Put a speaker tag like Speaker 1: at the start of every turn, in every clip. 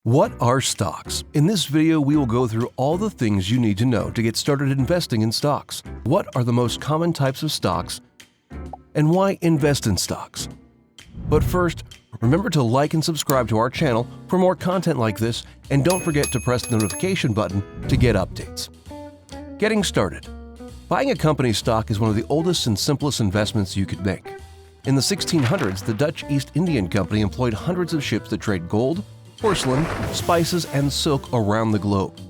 Speaker 1: What are stocks? In this video, we will go through all the things you need to know to get started investing in stocks. What are the most common types of stocks? And why invest in stocks? But first, remember to like and subscribe to our channel for more content like this, and don't forget to press the notification button to get updates. Getting started. Buying a company's stock is one of the oldest and simplest investments you could make. In the 1600s, the Dutch East Indian Company employed hundreds of ships to trade gold, porcelain, spices, and silk around the globe.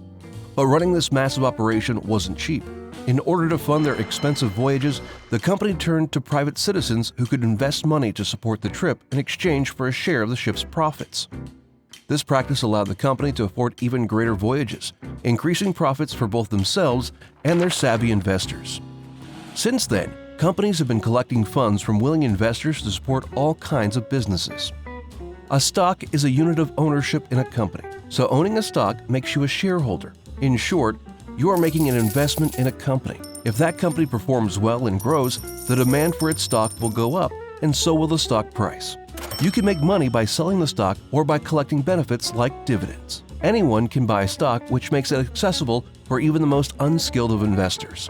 Speaker 1: But running this massive operation wasn't cheap. In order to fund their expensive voyages, the company turned to private citizens who could invest money to support the trip in exchange for a share of the ship's profits. This practice allowed the company to afford even greater voyages, increasing profits for both themselves and their savvy investors. Since then, companies have been collecting funds from willing investors to support all kinds of businesses. A stock is a unit of ownership in a company, so owning a stock makes you a shareholder. In short, you are making an investment in a company. If that company performs well and grows, the demand for its stock will go up, and so will the stock price. You can make money by selling the stock or by collecting benefits like dividends. Anyone can buy stock, which makes it accessible for even the most unskilled of investors.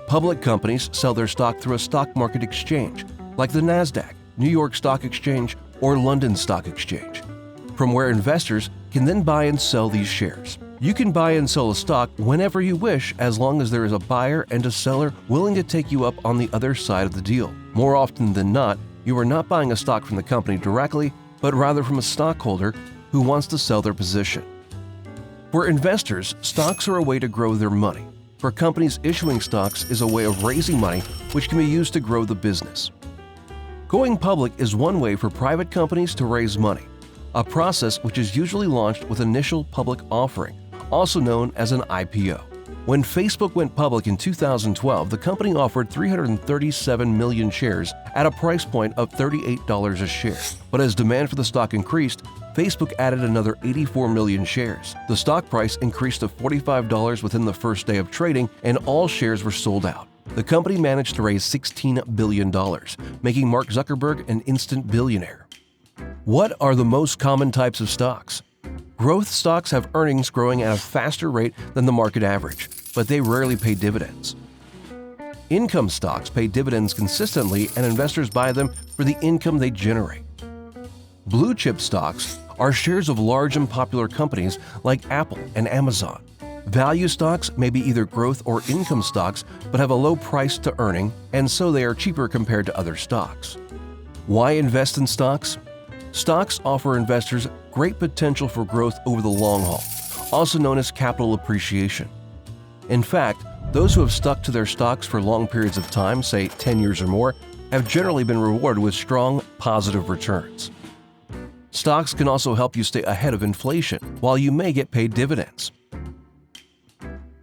Speaker 1: Public companies sell their stock through a stock market exchange, like the Nasdaq, New York Stock Exchange, or London Stock Exchange, from where investors can then buy and sell these shares. You can buy and sell a stock whenever you wish, as long as there is a buyer and a seller willing to take you up on the other side of the deal. More often than not, you are not buying a stock from the company directly, but rather from a stockholder who wants to sell their position. For investors, stocks are a way to grow their money. For companies, issuing stocks is a way of raising money which can be used to grow the business. Going public is one way for private companies to raise money, a process which is usually launched with initial public offering, also known as an IPO. When Facebook went public in 2012, the company offered 337 million shares at a price point of $38 a share. But as demand for the stock increased, Facebook added another 84 million shares. The stock price increased to $45 within the first day of trading, and all shares were sold out. The company managed to raise $16 billion, making Mark Zuckerberg an instant billionaire. What are the most common types of stocks? Growth stocks have earnings growing at a faster rate than the market average, but they rarely pay dividends. Income stocks pay dividends consistently, and investors buy them for the income they generate. Blue chip stocks are shares of large and popular companies like Apple and Amazon. Value stocks may be either growth or income stocks, but have a low price to earning, and so they are cheaper compared to other stocks. Why invest in stocks? Stocks offer investors great potential for growth over the long haul, also known as capital appreciation. In fact, those who have stuck to their stocks for long periods of time, say 10 years or more, have generally been rewarded with strong, positive returns. Stocks can also help you stay ahead of inflation, while you may get paid dividends.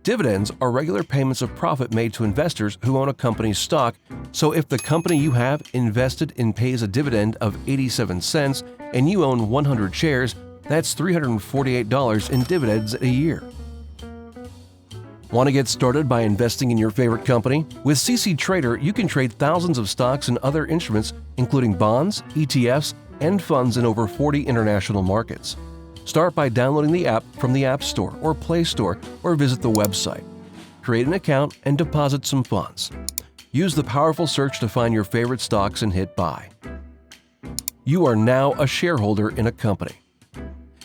Speaker 1: Dividends are regular payments of profit made to investors who own a company's stock, so if the company you have invested in pays a dividend of 87 cents and you own 100 shares, that's $348 in dividends a year. Want to get started by investing in your favorite company? With CC Trader, you can trade thousands of stocks and other instruments, including bonds, ETFs, and funds in over 40 international markets. Start by downloading the app from the App Store or Play Store, or visit the website. Create an account and deposit some funds. Use the powerful search to find your favorite stocks and hit buy. You are now a shareholder in a company.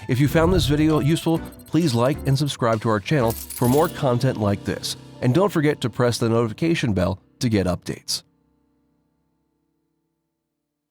Speaker 1: If you found this video useful, please like and subscribe to our channel for more content like this. And don't forget to press the notification bell to get updates.